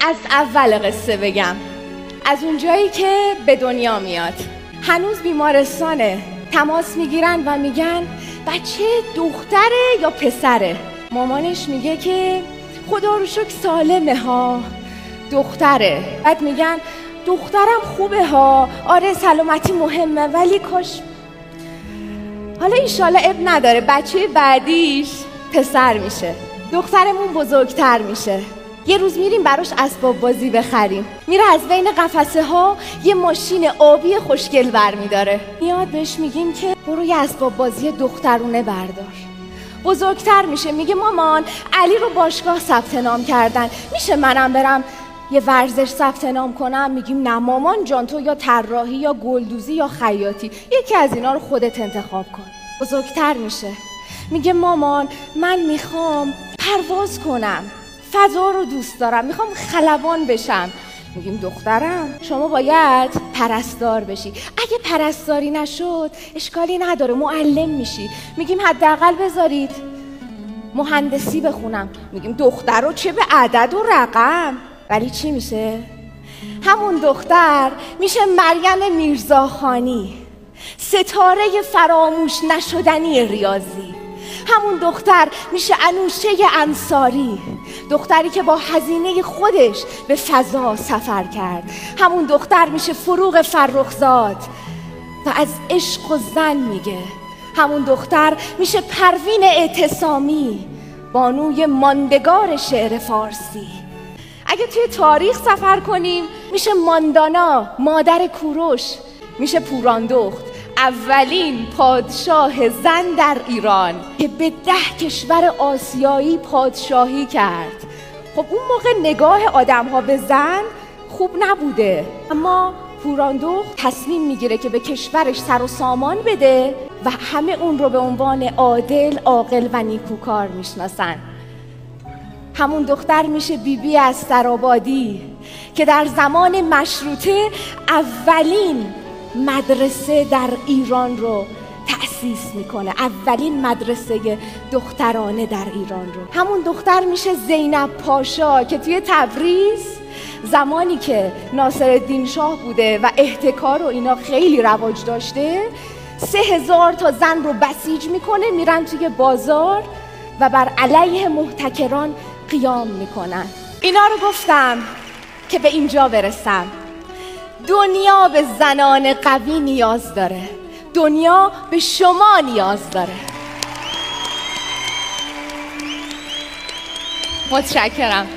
از اول قصه بگم، از اونجایی که به دنیا میاد. هنوز بیمارستانه، تماس میگیرن و میگن بچه دختره یا پسره. مامانش میگه که خدا رو شکر سالمه ها، دختره. بعد میگن دخترم خوبه ها، آره سلامتی مهمه، ولی کاش حالا ایشالا اب نداره بچه بعدیش پسر میشه، دخترمون بزرگتر میشه. یه روز میریم براش اسباب بازی بخریم، میره از بین قفسه ها یه ماشین آبی خوشگل برمیداره. میاد بهش میگیم که برو یه اسباب بازی دخترونه بردار. بزرگتر میشه میگه مامان علی رو باشگاه ثبت نام کردن، میشه منم برم یه ورزش ثبت نام کنم؟ میگیم نه مامان جان، تو یا طراحی یا گلدوزی یا خیاطی، یکی از اینا رو خودت انتخاب کن. بزرگتر میشه میگه مامان من میخوام پرواز کنم، فضا رو دوست دارم، میخوام خلبان بشم. میگیم دخترم شما باید پرستار بشی، اگه پرستاری نشد اشکالی نداره معلم میشی. میگیم حداقل بذارید مهندسی بخونم. میگیم دختر رو چه به عدد و رقم. ولی چی میشه؟ همون دختر میشه مریم میرزاخانی، ستاره فراموش نشدنی ریاضی. همون دختر میشه انوشه انصاری، دختری که با هزینه خودش به فضا سفر کرد. همون دختر میشه فروغ فرخزاد و از عشق و زن میگه. همون دختر میشه پروین اعتصامی، بانوی ماندگار شعر فارسی. اگه توی تاریخ سفر کنیم میشه ماندانا، مادر کوروش. میشه پوراندخت، اولین پادشاه زن در ایران که به 10 کشور آسیایی پادشاهی کرد. خب اون موقع نگاه آدم ها به زن خوب نبوده، اما پوراندخت تصمیم میگیره که به کشورش سر و سامان بده و همه اون رو به عنوان عادل، عاقل و نیکوکار میشناسن. همون دختر میشه بیبی استرآبادی که در زمان مشروطه اولین مدرسه در ایران رو تأسیس میکنه، اولین مدرسه دخترانه در ایران رو. همون دختر میشه زینب پاشا که توی تبریز زمانی که ناصرالدین شاه بوده و احتکار و اینا خیلی رواج داشته، 3000 تا زن رو بسیج میکنه، میرن توی بازار و بر علیه محتکران قیام میکنن. اینا رو گفتم که به اینجا برسم. دنیا به زنان قوی نیاز داره، دنیا به شما نیاز داره. متشکرم.